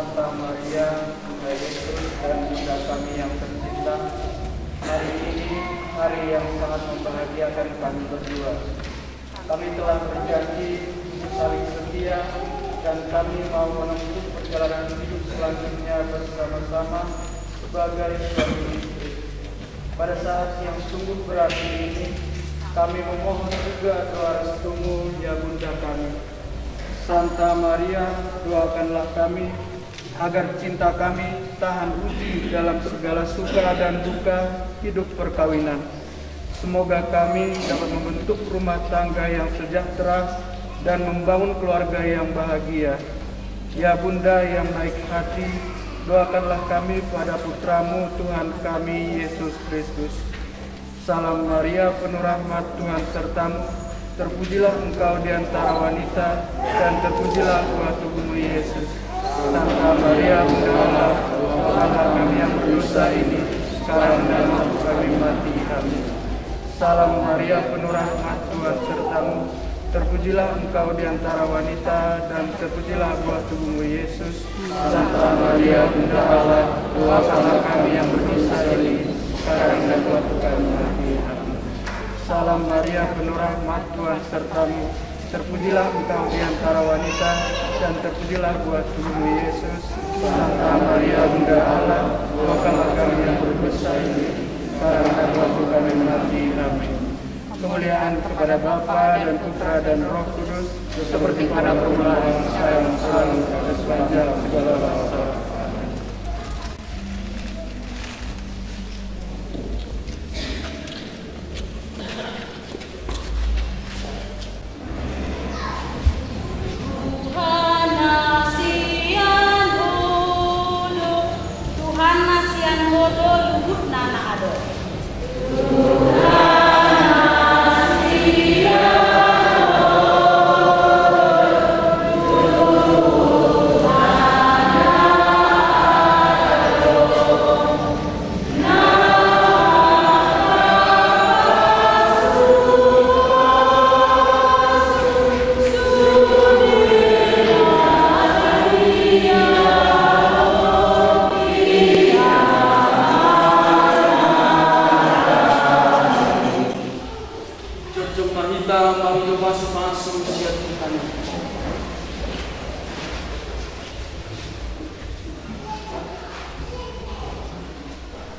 Santa Maria, Bunda Yesus dan Bunda kami yang tercinta, hari ini hari yang sangat membahagiakan kami berdua. Kami telah berjanji saling setia dan kami mau menempuh perjalanan hidup selanjutnya bersama-sama sebagai suami istri. Pada saat yang sungguh berat ini, kami memohon juga doa restumu ya Bunda kami. Santa Maria, doakanlah kami agar cinta kami tahan uji dalam segala suka dan duka hidup perkawinan. Semoga kami dapat membentuk rumah tangga yang sejahtera dan membangun keluarga yang bahagia. Ya Bunda yang baik hati, doakanlah kami pada putramu Tuhan kami Yesus Kristus. Salam Maria, penuh rahmat, Tuhan sertamu. Terpujilah engkau di antara wanita, dan terpujilah buah tubuhmu Yesus. Santa Maria, Bunda Allah, doakanlah kami yang berdosa ini, sekarang dan waktu kami mati. Amin. Salam Maria, penuh rahmat, Tuhan sertamu. Terpujilah engkau di antara wanita, dan terpujilah buah tubuhmu Yesus. Santa Maria, Bunda Allah, doakanlah kami yang berdosa ini, sekarang dan waktu kami mati. Amin. Salam Maria, penuh rahmat, Tuhan sertamu. Terpujilah engkau di antara wanita, dan terpujilah buah tubuhmu Yesus. Santa Maria, Bunda Allah, doakanlah kami yang berdosa ini, sekarang dan waktu kami mati. Amin. Kemuliaan kepada Bapa dan Putra dan Roh Kudus, seperti pada permulaan, sekarang, selalu, dan sepanjang segala masa.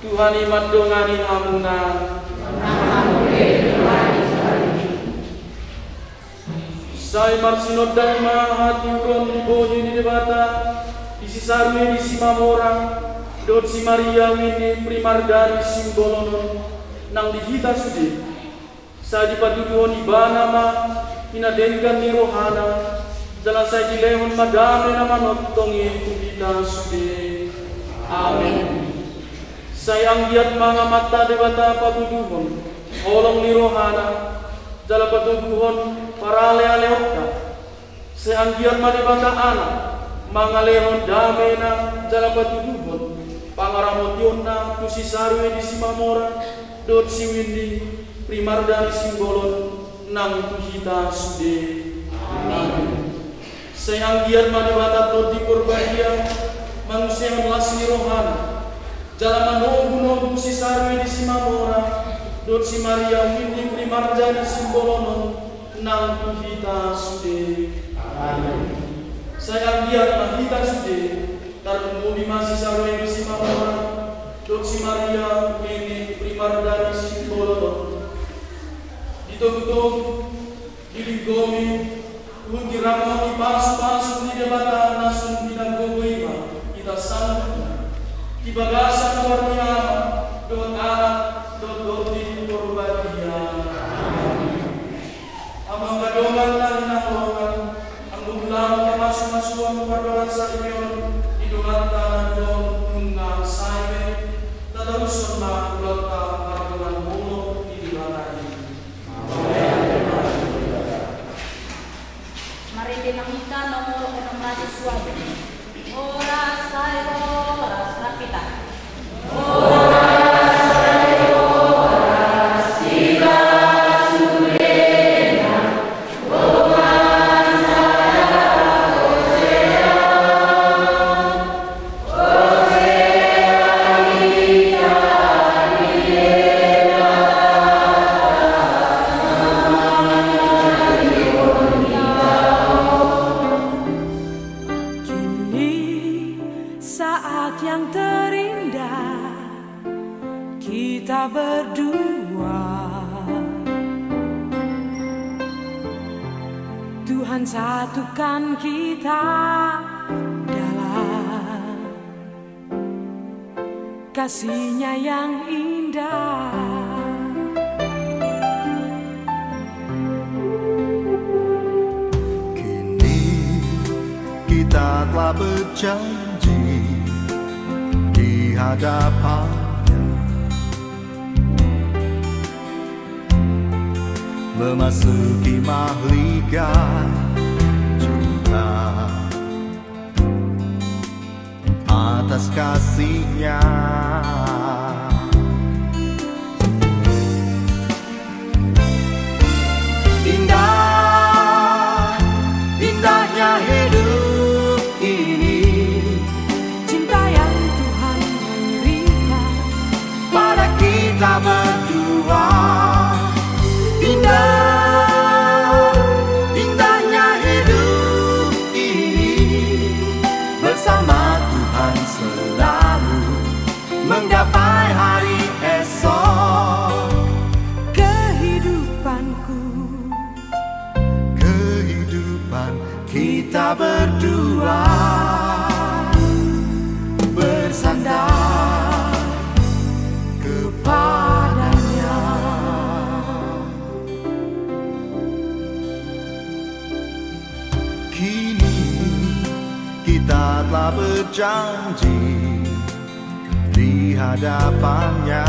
Tuhan iman dongani amuna Sai marsinod dharma hati uron di bojo di debata isi sarwe di simamora dot si Maria wini primardari simbolonon nang dihita sudi sa di patuduhon ibana ma inadenggan ni rohana jalan saya dilehon madame nama nottongi kubita sudi. Amin. Sayang giat mga mata debata patuduhon, olong ni rohana, jala patuduhon parale aleotka. Sayang giat madebata anak, mga lehon dame na jala patuduhon, pangaramot yun na tusisarwe di simamora, dot siwindi, primardari simbolon, nang tuhita sude. Amin. Sayang giat madebata toti purbadia, manusia melas ni rohana, jalan menunggu si sarwe di simamora, dot si Maria windi primarjani simbolonon nang tuhita sude. Amin. Sayang giat mahita sude, tartumudi masih sarwe di simamora, dot si Maria windi primarjani simbolonon. Ditog-tog, diliggomi, Ungkirama di pasu-pasu di debata nasun pinaggogoima kita sanggup di bagasan warniama dot anak dot doti porbadia. Amang kadongan lang nangolongan ang buglang kamasuk-masuan pardoran sa inyon idungan tanan don nungang saibe tadaruson na kulota pardoran mulo di dibanai. Dinamita nomor 600 Oras sayo, oras rakita. Oras sayo, oras siba surena. Oras sayo, osera. kita berdua. Tuhan satukan kita dalam kasih-Nya yang indah. Kini kita telah berjanji di hadapan-Nya, memasuki mahligai cinta atas kasih-Nya. Indah, indahnya hidup ini, Cinta yang Tuhan berikan pada kita berdua. Indah, indahnya hidup ini, bersama Tuhan selalu menggapai hari esok. kehidupanku. Kehidupan kita berdua bersandar kepada-Nya. Kini kita telah berjanji di hadapan-Nya,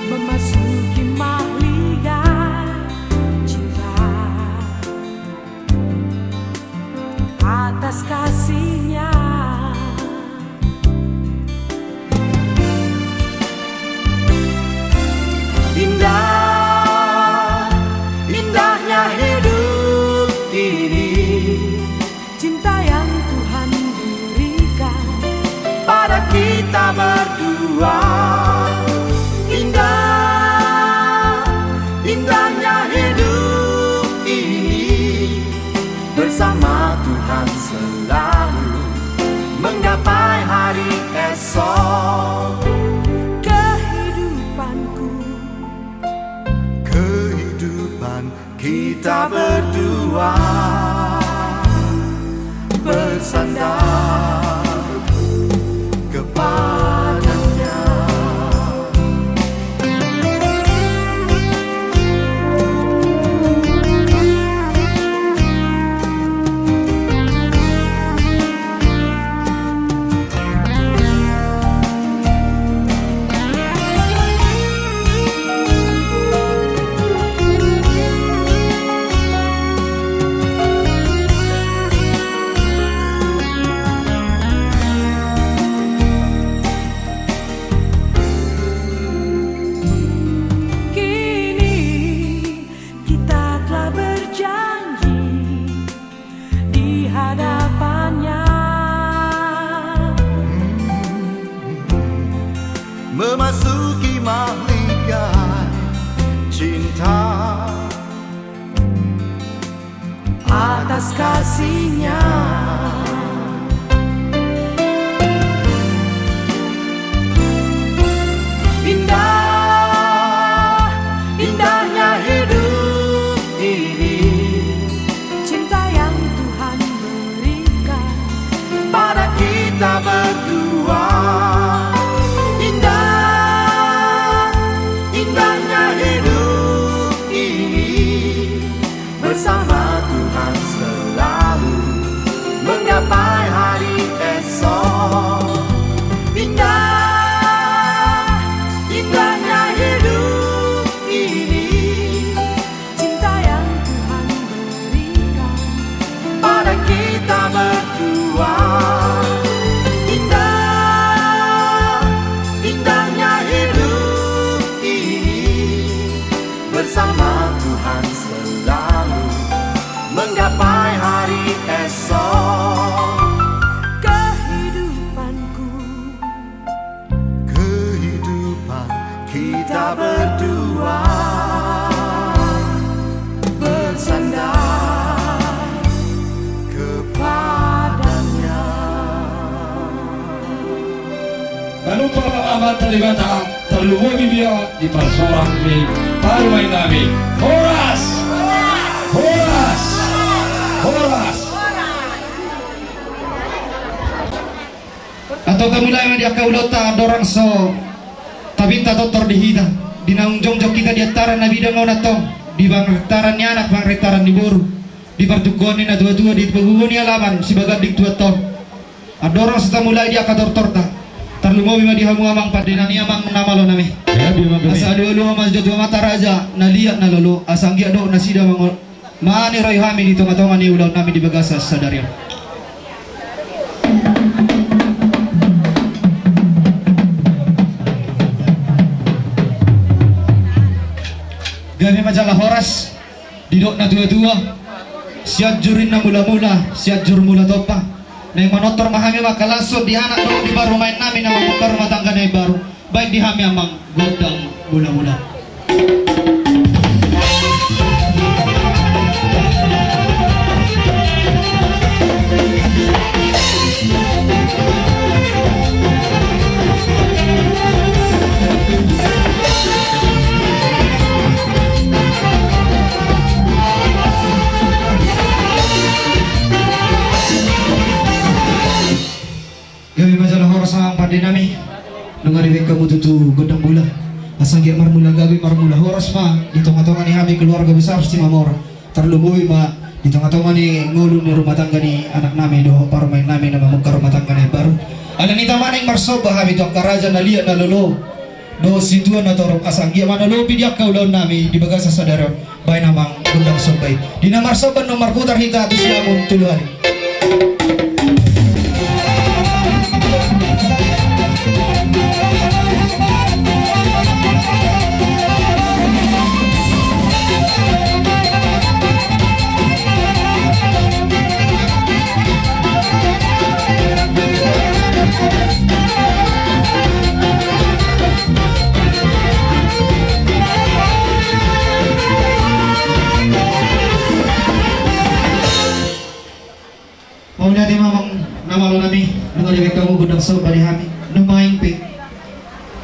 Memasuki mahligai cinta atas kasih-Nya. indah, indahnya hidup ini, Cinta yang Tuhan berikan pada kita berdua. Indah, indahnya hidup ini, bersama Tuhan selalu menggapai hari esok. kehidupanku. Kehidupan kita berdua bersandar kepada-Nya. Kini kita telah berjanji di hadapan-Nya, Memasuki mahligai cinta atas kasih-Nya. indah, indahnya hidup ini, Cinta yang Tuhan berikan pada kita berdua. Indah, indahnya hidup ini, bersama Tuhan selalu menggapai hari esok. Indah, indahnya hidup ini, Cinta yang Tuhan berikan pada kita berdua. Indah, indahnya hidup ini, bersama Tuhan selalu menggapai hari esok. kehidupanku. Kehidupan kita berdua bersandar kepada-Nya. tadi bata terlalu dia di persoalan mi baru main kami. Horas, horas, horas. Atau kamulay dia kaulota dorang so tapi tak totor dihida dinaung jongjok kita di ataran na bidang na to di bangtaran ni anak bangtaran ni boru di partukuan na dua-dua di pagugon ni alaman si bagat dik tua ton adorang serta mulai dia kator-tor ta terlumo bima di hamu amang padina ni amang namalo nami asa dulu amal jatuh mata raja na liat na lolo asang gia do na sida mangol mani roy hami di tonga-tonga ni ulau nami di bagasa sadarian. Kami majalah horas didok na dua-dua siat jurin na mula-mula siat jur mula topa na yung manotor mahami makalasod di anak do di baru main namin na mamukar rumah tangga na baru baik di hami amang godang mula-mula. Kami majalah horas ang pandinami nungaribig kamu tutu godang bula asang gia marmula gabi marmula horas ma di tonga-tonga ni kami keluarga besar si Mamora terlumui ma di tonga-tonga ni ngulun ni rumah tangga ni anak nami do paru main nami na mamukar rumah tangga ni baru ala ni tamaning marsoba kami to karaja na liat na lolo do situan na torong asang gia mana lopi dia kaulaun nami di bagasa sadaro bay namang gundang sombay di na marsoba no marputar hita tu siamun tuluhan. Maunya di mamang namalo nami nungaribig kamu gundang soba di hami numaing pi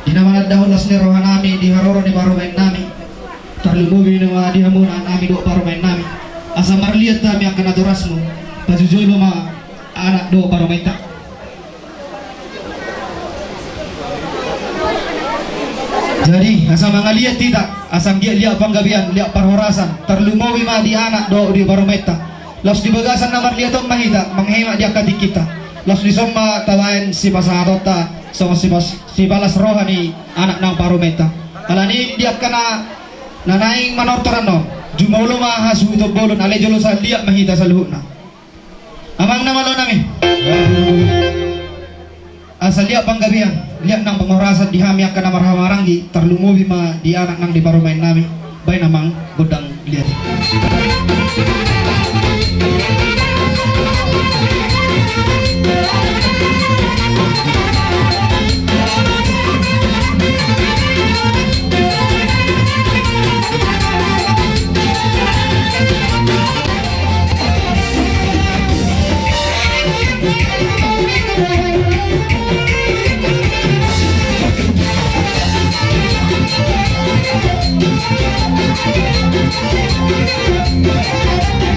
di nama dahulas ni rohan nami di haroro ni baru main nami terlumubi nama di hamunan nami do baru main nami asa marliat nami akan adorasmu pajujolo ma anak do baru main tak jadi asa mangaliat tidak asang dia lihat panggabian lihat parhorasan terlumubi ma di anak do di baru main tak los di bagasan namar liatong mahita manghemat dia kati kita los di soma tawain si pasarota sama si balas rohani anak nang parumeta alani dia kena nanaing manortoran no jumaulo ma hasu to bolon ale jolo sa liat mahita sa luhuna amang namalo nami asal liat panggabian liat nang pengorasan di hami akan namar hamaranggi terlumubi ma di anak nang di parumain nami bay namang godang liat. Thank you.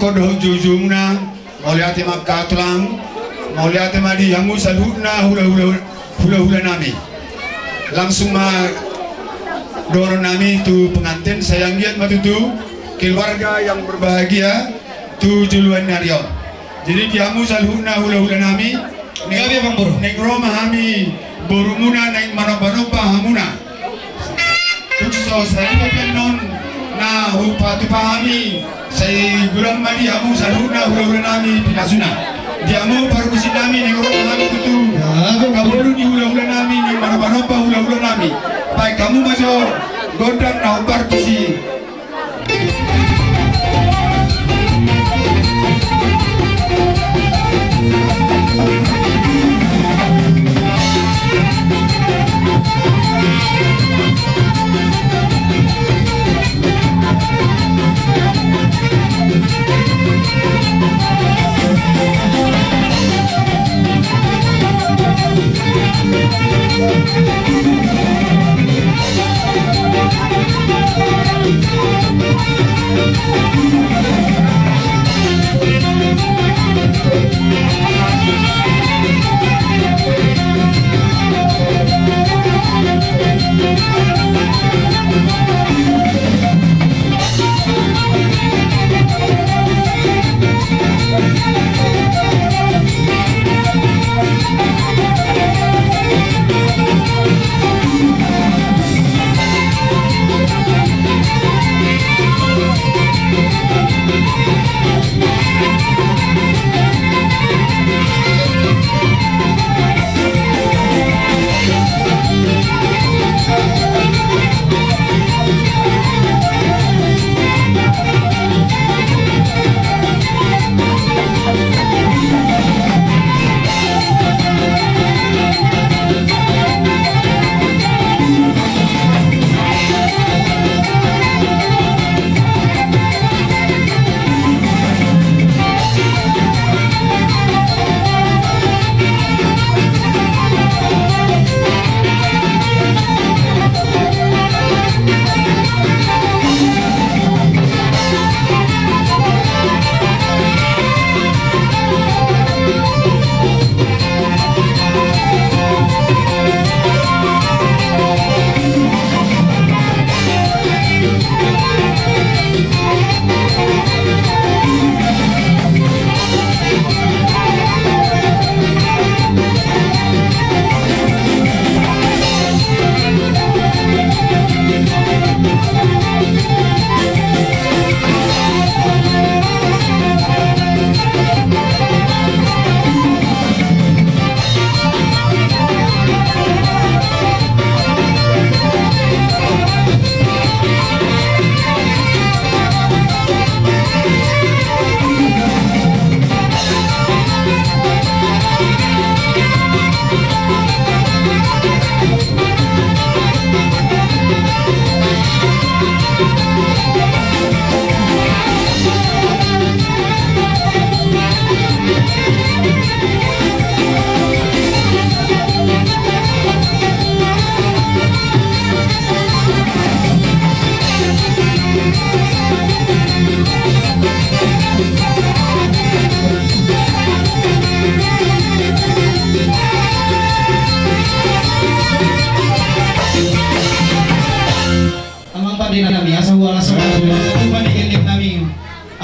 kodoh jujumna mauliate makatulang mauliate madi yamu salhuna hula nami langsung dorong nami tu pengantin sayang lihat matutu keluarga yang berbahagia tu juluan narion jadi diamu salhuna hula nami Gabi bang bro neng roma hami borumuna neng manopa hamuna so saya kan non na upatu pahami saya gulang madi amu saluna hula nami pinasuna diamu parusi nami neng roma hami tutu kabulu di hula nami neng manopa hula nami baik kamu masuk godang na ubar kisi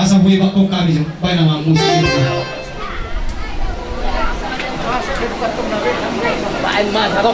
asa buhay bako kami bay na mga musik Pain man ako.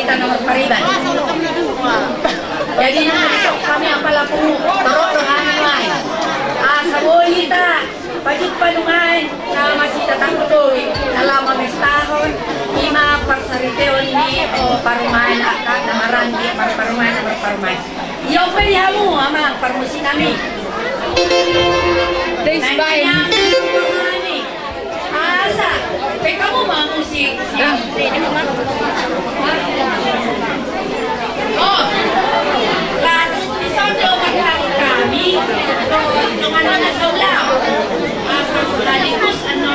kita nomor pariban. Jadi besok kami apalah pungu torok rohani mai. Sabolita pajut panungan na masih tatang tuloy dalam mestahon ima parsariteon ni o parumahan akak na marandi parumahan. Iyo pilihamu ama parmusi kami. Nanya parumani. Asa, kamu mau musik siap? Oh, lalu disodo magtawag kami nung ano na sa ulaw. Asa sulalikos ano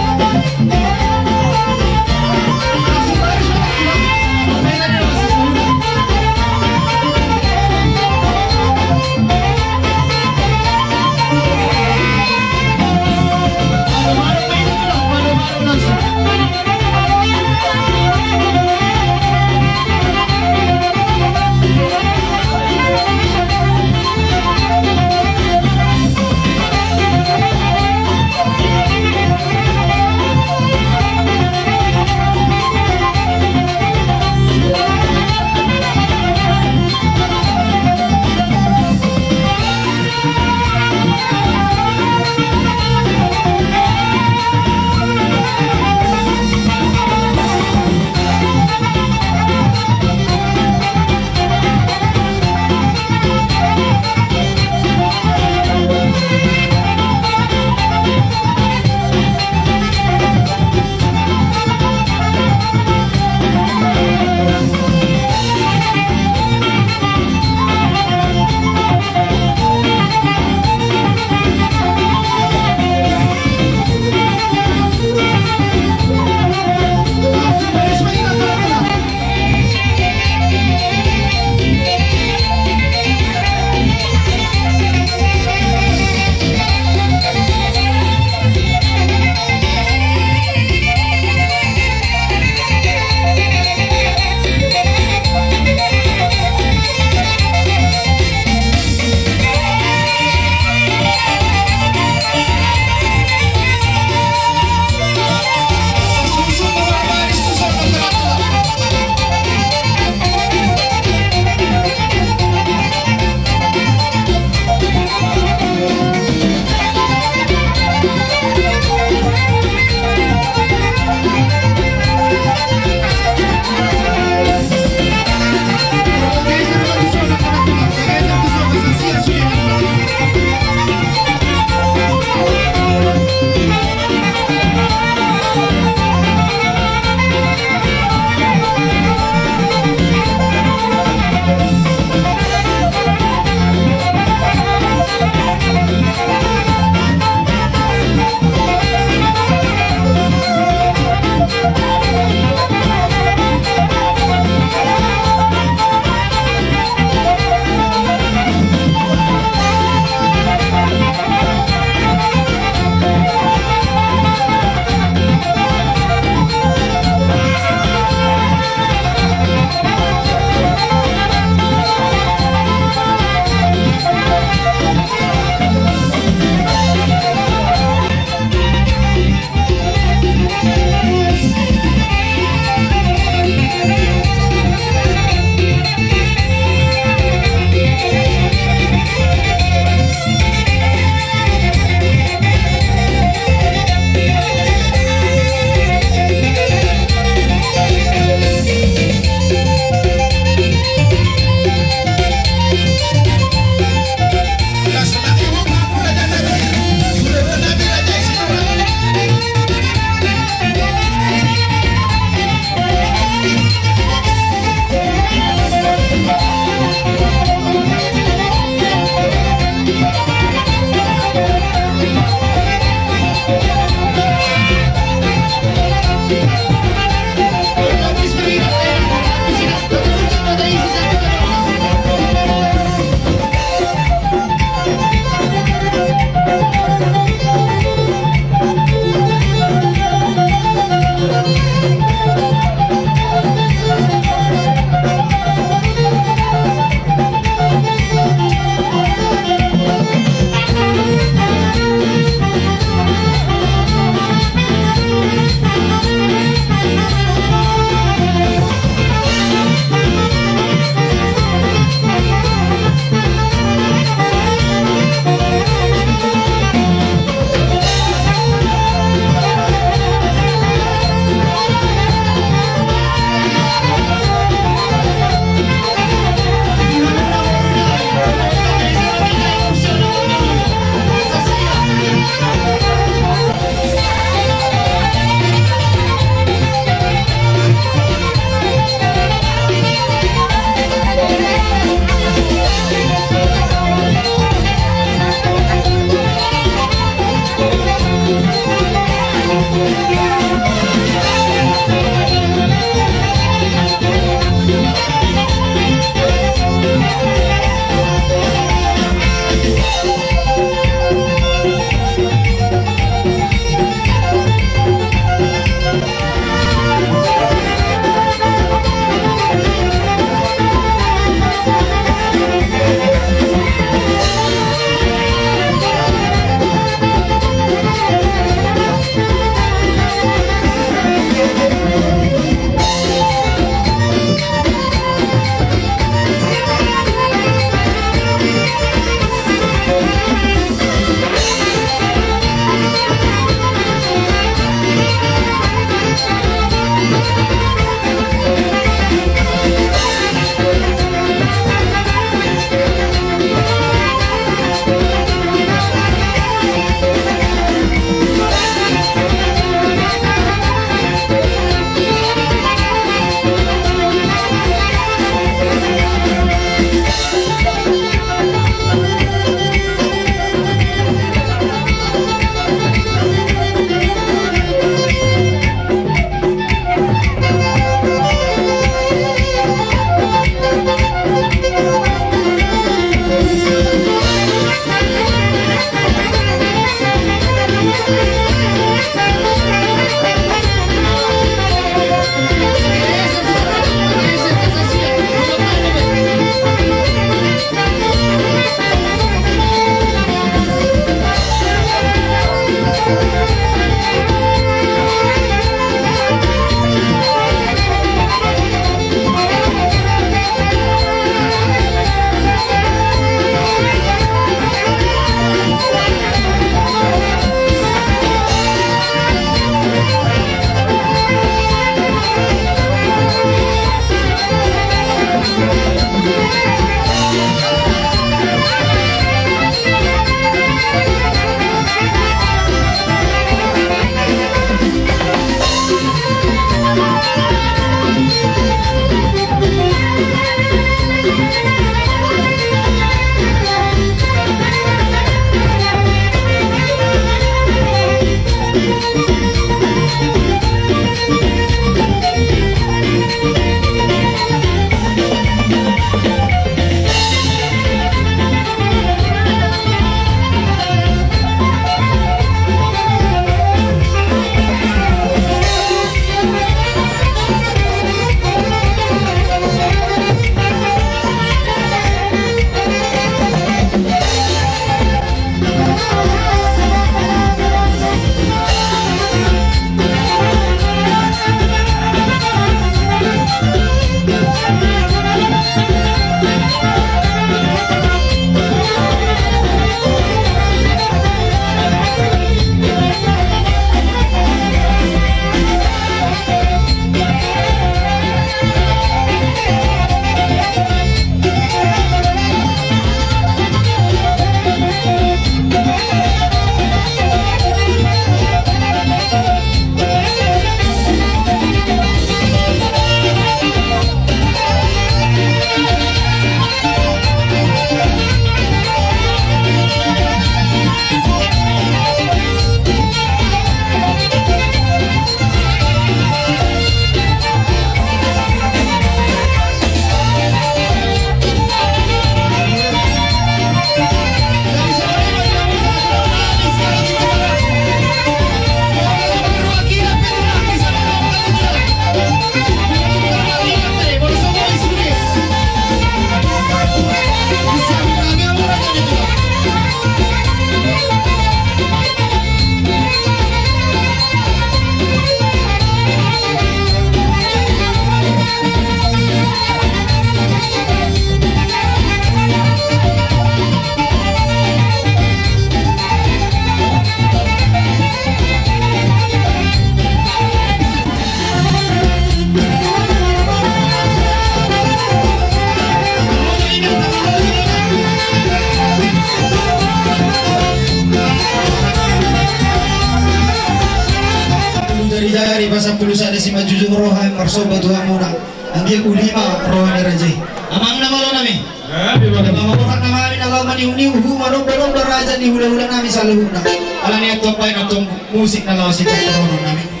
rasa pulusa ada si majujung roha marsoba tuha muna anggi ulima roha ni rajai amang nama lo nami nama orang nama kami nama ni uni uhu marong bolong raja ni hula-hula nami saluhuna ala ni atong pain atong musik na lawas ito nami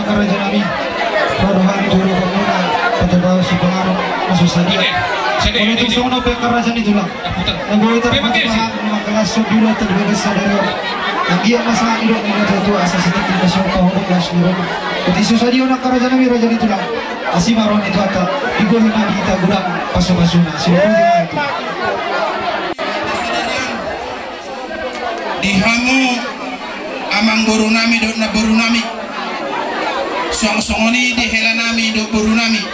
ng kerajaan namin. Rodohan itu pemuna patubah si pengaruh masuk saja. Kalau itu semua pe kerajaan itu lah. Negara terpaksa kelas dulu terbatas sadar. Lagi yang masalah hidup itu asas itu masuk ke hukum kelas dulu. Jadi susah dia nak kerajaan namin raja itu lah. Asih maron itu ada. Ibu hina kita gudang pasu-pasuna. Siapa itu? Dihamu amang boru nami dot na boru nami song-songoni di hela nami dot boru nami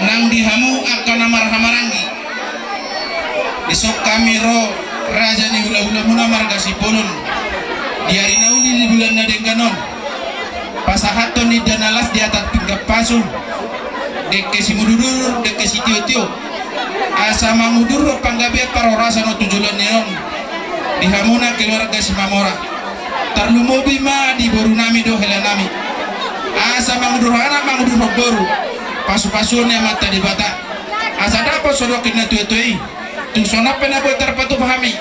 nang dihamu akan amar-hamarangi besok kami ro raja ni hula-hula muna marga si polon di hari nauli di bulan na dengganon pasahaton ni danalas di atas pinggap pasul deke si mududur deke si tio-tio asa mangudur panggabiat parorasa no tujulan niron dihamuna keluarga si Mamora tarlumobi ma di boru nami do hela nami asa mangudur anak mangudur boru pasu-pasunnya mata di bata asa dapat sodokin na tuetui tung sonap pena botar patu pahami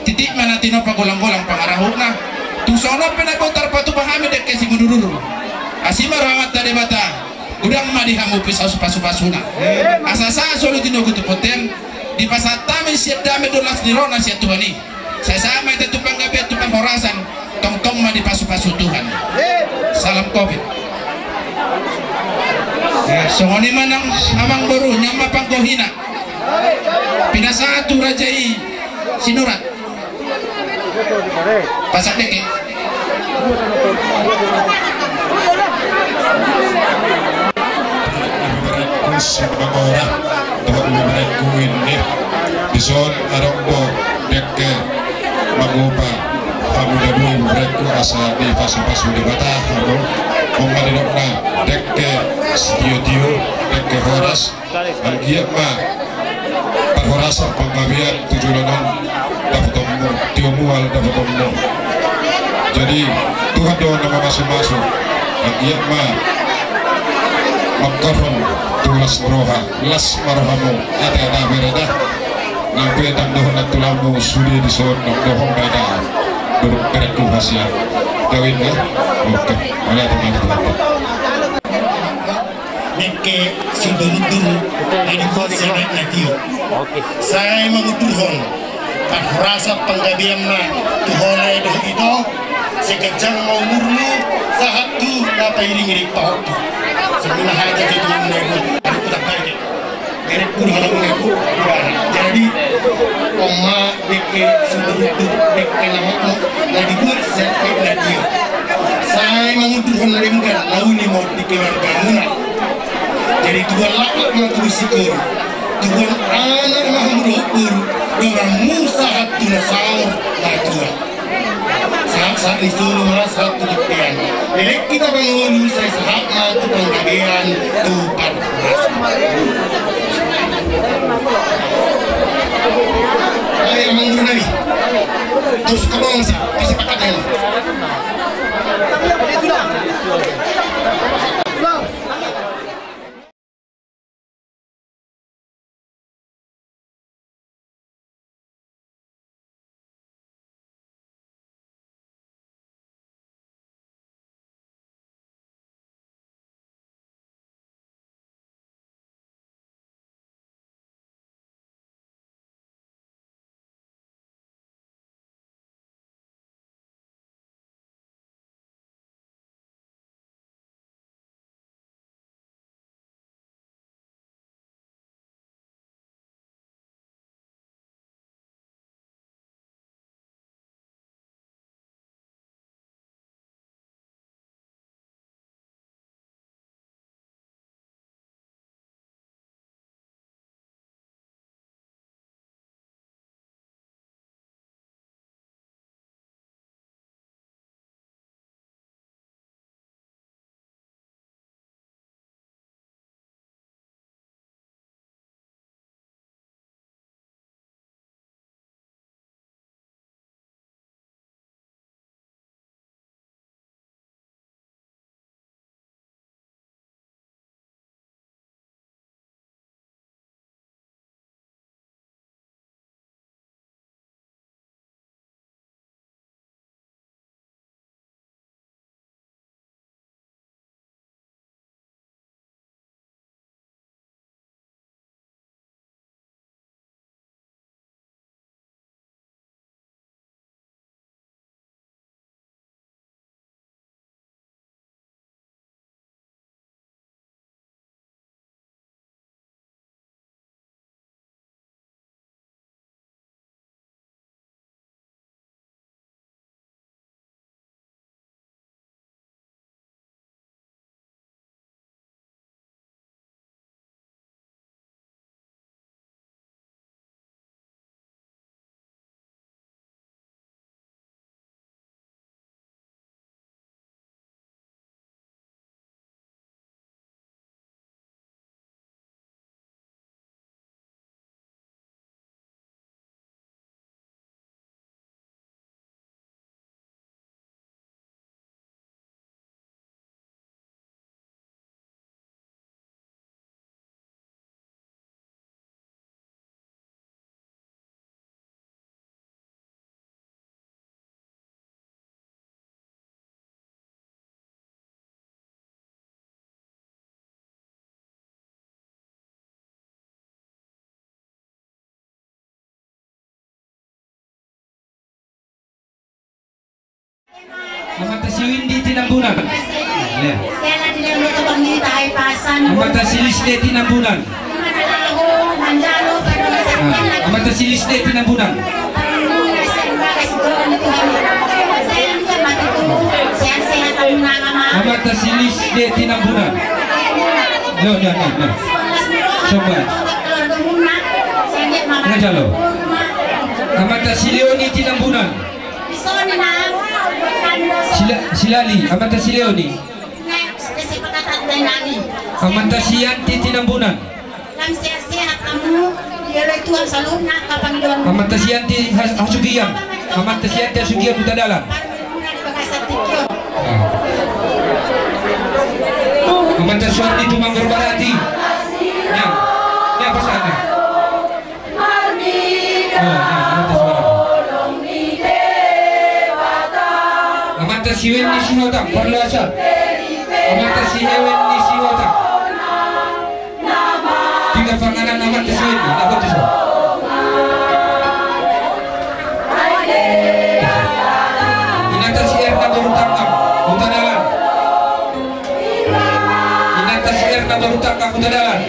titik mana tino pagolang-golang pangarahukna tung sonap pena botar patu pahami dek si mududur asima rahmat tadi bata udang ma dihamu pisau pasu-pasuna asa sa solo tino kutu poten di pasatami siap dame dolas di rona siap tuhani saya sama itu tupang gabi tupang horasan tong-tong mah di pasu-pasu Tuhan salam covid songoni manang amang boru nyama pangkohina pinasa satu rajai sinurat pasak deke orang dapat memberikan ini bison arokbo deke magoba kamu dadui mereka asa di pasu-pasu di bata kamu mengadilok na deke tio-tio deke horas algiat ma parhorasa panggabian tujulanan dapat ombo tio mual dapat ombo jadi Tuhan doa nama masing-masing algiat ma makaron tulas roha las marhamu ada berada nampai tak dohon na tulamu sudi di son dohon beda berberat hasil kawin ya oke oleh teman-teman Neke sudur-dur ini konsep natio saya menguturhon kan rasa penggabian na tuhon itu sekejang mau murnu saat tu apa iring-iring pahok tu sebenarnya hanya itu yang menegur aku tak baik kerek pun halang menegur jadi oma deke sudur-dur deke nama na dibuat sampai natio saya menguturhon dari muka launi mau di keluarga muna jadi tuan lakak matu sikor tuan anak mahmudopur dengan musa hatu nasaur natuan saat disuruh merasa tujuan jadi kita bangun saya sahab matu penggabian tupar ayah manggur nabi terus kabangsa kesepakatannya Amata si Windy Tinambunan. Ya. Amata si Lisde Tinambunan. Amata si Lisde Tinambunan. Amata si Lisde Tinambunan. No. Coba. Ngajalo. Amata si Leoni Tinambunan. Silali. Amata si Leoni. Amata si Yanti Tinambunan. Amata si Yanti Hasugiyam. Amata si Yanti Hasugiyam Utadalan. Amata Suardi Tumanggur Barati. Ya pesannya. Amata si Wen ni Sihotang perlu asal. Amata si Hewen ni Sihotang. Tiga panganan amata si Wen ni nak betul. Inata si Erna berutangkam Utadalan. Inata si Erna berutangkam Utadalan.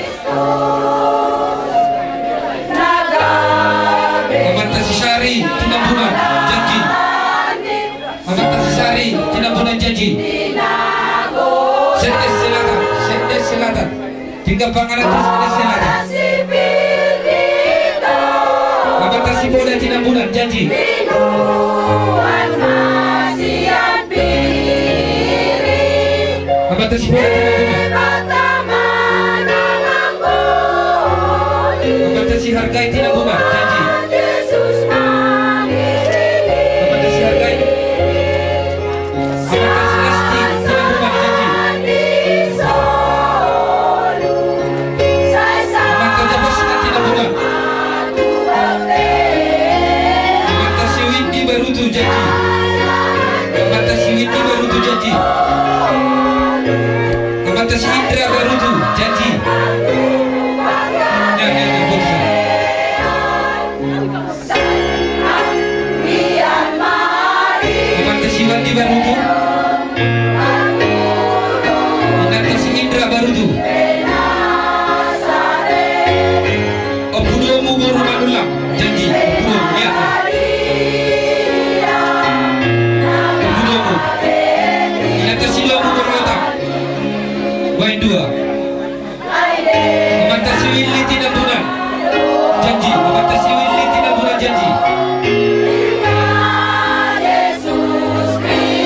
Amata si Sari Tinambunan janji. Amata si Sari Tinambunan janji. Sendes Selatan. Tiga panganan Sendes Selatan. Amata si Boda Tinambunan janji. Amata si Boda Tinambunan. Amata si Hargai Tinambunan janji. Amata si Hargai. Amata si Lesti Tinambunan janji. Amata Jabosna Tinambunan. Amata si Windy Barutu janji. Amata si Windy Barutu janji. Amata si Indra Barutu janji. Amata si Wandi Barutu. Amata si Indra Barutu. Opudomu baru manulang janji. Opudom ya. Opudomu. Inata si Lomu berotang. Wain dua. Amata si Willy Tinambunan janji. Amata si Willy Tinambunan janji.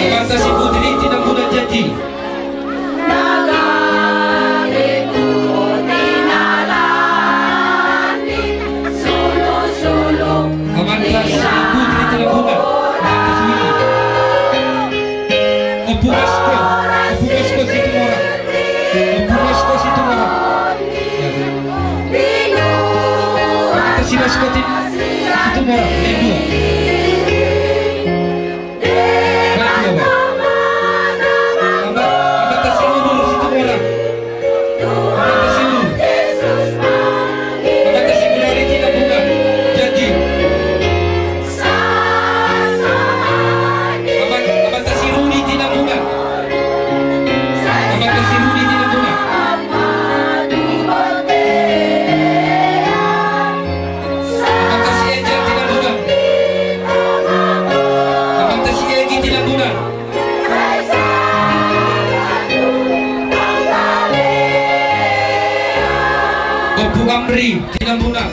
Amata si Putri Tinambunan janji. Amata si Putri Tinambunan. Amata si Willy. Opugasko Situmora. Opugasko Situmora. Amata si Basko Situmora. Yang dua. Amata si Lulu Situmora. Amata si Lulu. Amata si Bilari Tinambunan janji. Amata si Rudi Tinambunan. Amata si Rudi Tinambunan. Amata si Angel Tinambunan. Amata si Egi Tinambunan. Opu Amri Tinambunan.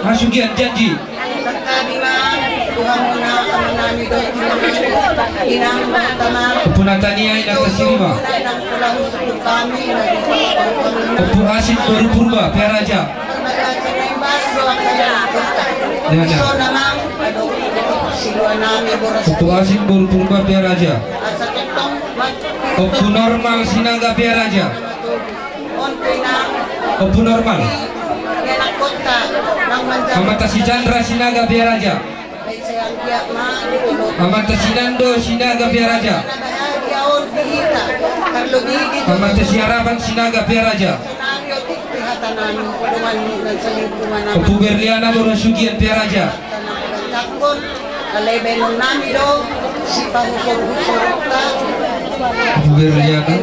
Hasugian janji. Opo Natania inata sirima. Opo Asit Baru Purba Piaraja. Opo Asit Baru Purba Piaraja. Opo Normal Sinaga Piaraja. Opo Normal. Amata si Chandra Sinaga Piaraja. Amata si Nando Sinaga Piaraja. Amata si Harapan Sinaga Piaraja. Opo Berliana Borasugian Piaraja. Opo Berliana.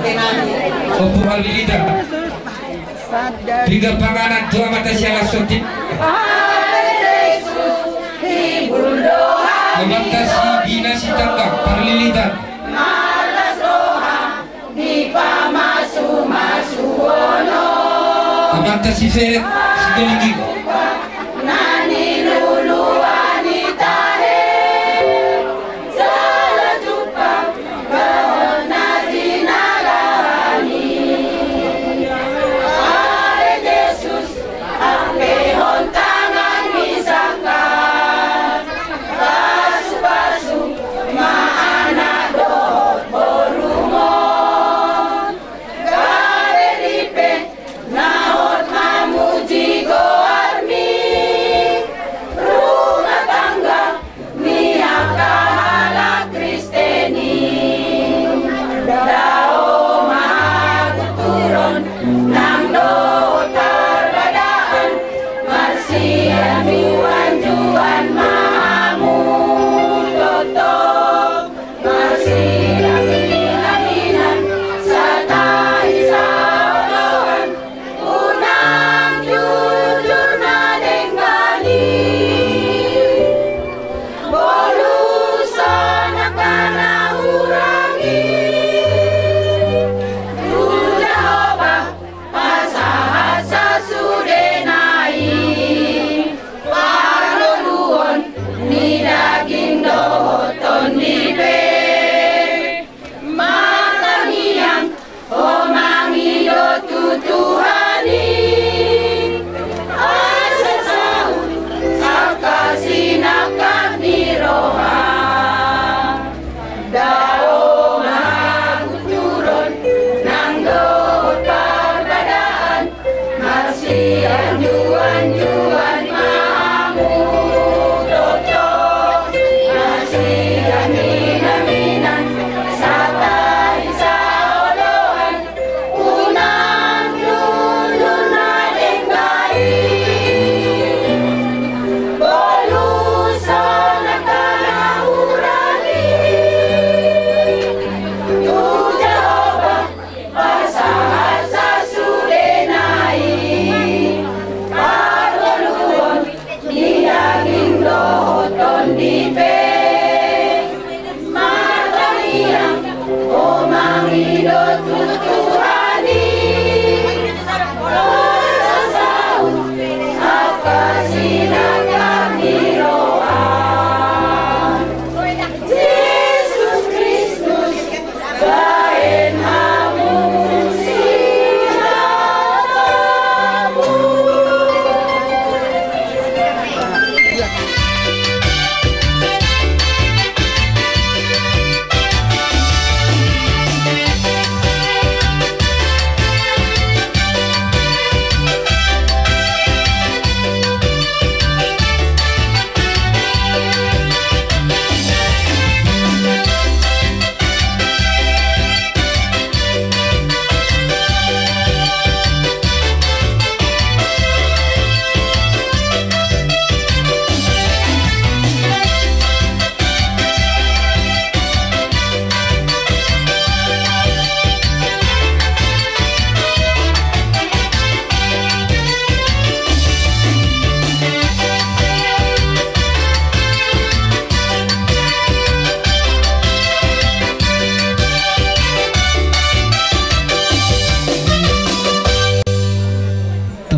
Opo Alilita. Tiga panganan tua mata siala sotik. Amata si Bina si Tangkap Parlilitan. Amata si Feret si Gelingging.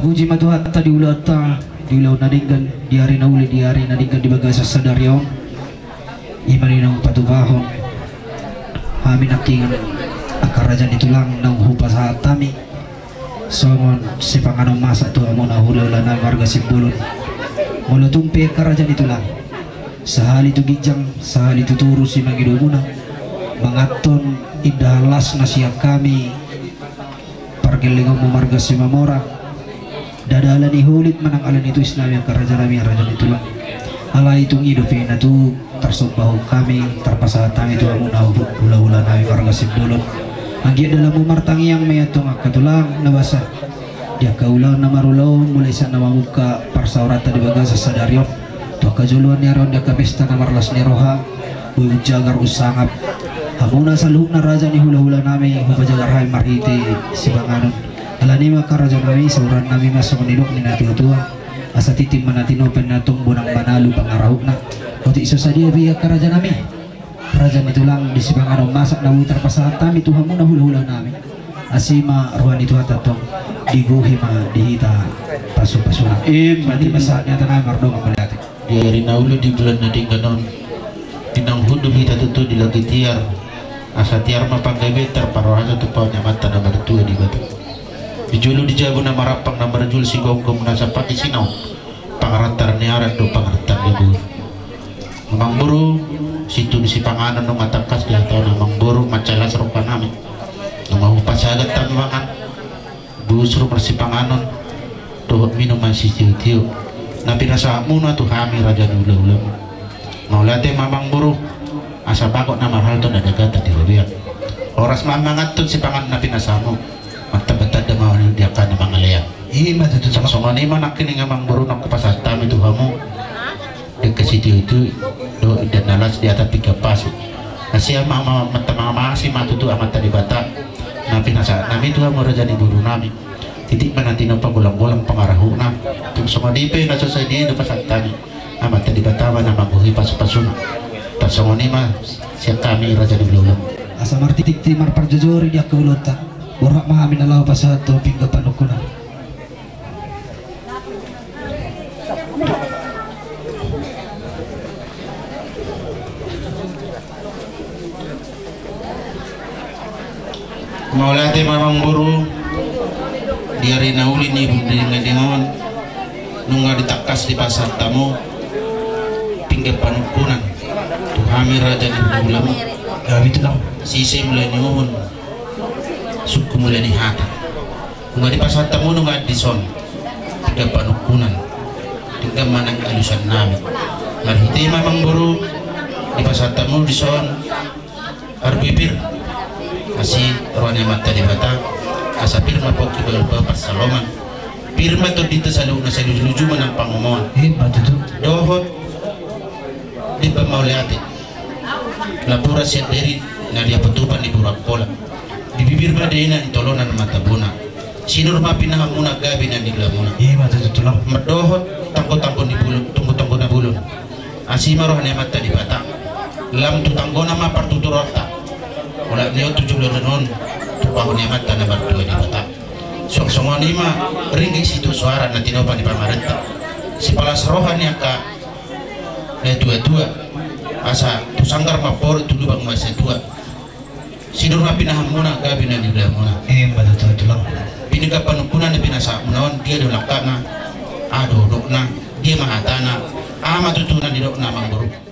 Puji matuhat tadi ulah ta di ulah nadinggan di hari nauli di hari nadinggan di bagasa sadariom imaninang patubahon amin akingan akarajan itulang nang hupa sa tami somon si panganong masa tu amo na hula-hula na marga simbulon mula tumpi akarajan itulang sahali tu gijang sahali tu turu si mangidumuna mangaton idalas na siya kami pargelingang mo marga si Mamora dadala ni hulit manang alan itu Islam yang karajan nami arajan itulang ala itong idupin na tu tersobahu kami terpasah tami tu amo na hula-hula na marga simbulon Agi dalam umartang yang mayatong akatulang nabasa dia kaulang na marulaw mulai sa namamuka parsaurata di baga sa sadaryon to kajuluan ni aron dia kapesta na marlas ni roha bujagar usangap hamuna sa luhuk na raja ni hula-hula nami hupajagar hay marhiti si banganon alani makaraja nami sauran nami masuk nilok ni natutua asa titim manatinopen natong bunang manalu pangarahuk na oti iso sa dia biya karaja nami Raja itulang di sibangan masak na witar pasahan tami Tuhan mo na hula-hula namin asima ruan itu hatatong diguhi ma dihita pasu-pasunan mati masaknya tanah mardong melihat di hari naulu di bulan nading ganon dinang hudu hita tentu di lagi tiar asa tiar ma panggai betar parohasa tupanya mata na mertua di batu dijulu di jago na marapang na merjul si gonggong nasa pati sinau pangarantar niaran do pangarantar lebu Mang buru situ di si panganan nung atakas dia tahu namang buru macalas rupa nami nung mahupasagat tami makan busru persi panganon tuh minum masih tiu-tiu napi nasa muna tuh kami raja ulam mau late mamang buru asa bakok nama hal tuh ada gata di lebiak oras mamangat tuh si pangan napi nasamu mata betada mau dia kan namang alea ima tuh sama-sama nih mana kini ngamang buru nak kupasat tami tuh kamu dekat situ itu do dan nalas di atas 3 pasu asia mama masih matu tu amat tadi bata napi nasa nami tu amo raja ni buru nami titik mana tino pagulang-gulang pangarahuna tung sama dipe na sa di do pasat tani amat tadi bata mana mabuhi pasu-pasun ta sama ni mah siap kami raja ni bulu asa martitik timar parjojori dia keulota borak mahamin alaw pasat to pingga panukuna Maulate mamang buru di hari nauli ni dengan nunga ditakas di pasar tamu pinggir panukunan tuhami raja di bulan gawi tu lang sisi mulai nyuhun suku mulai ni hata nunga di pasar tamu nunga di son pinggir panukunan tinggal manang alusan nami marhiti mamang buru di pasar tamu di son arbibir asi rohnya mata di mata asa firma poki berupa pasaloman firma to dito sa luna sa luju manang pangumoan batutu dohot di pamauliate lapura siya deri na dia petupan di burak pola di bibir madena intolonan mata buna sinur ma pinahamuna gabi na niglamuna batutu lang madohot tangko-tangko di bulun tungko-tangko na bulun asima rohnya mata di bata lam tutanggo na ma partuturota wala niyo 7 non tupaho niya mata na berdua di bata song-songan ni ma ringgit situ suara na tinopan di pamarenta si palas rohan niya ka na tua-tua asa tusanggar mapor tulubang masa tua sinur ma pinahamuna gabi na niglamuna batutu lang piniga panukunan na pinasa munawan dia do lakana ado dok na dia mahatana ama tutunan di dok na mangburu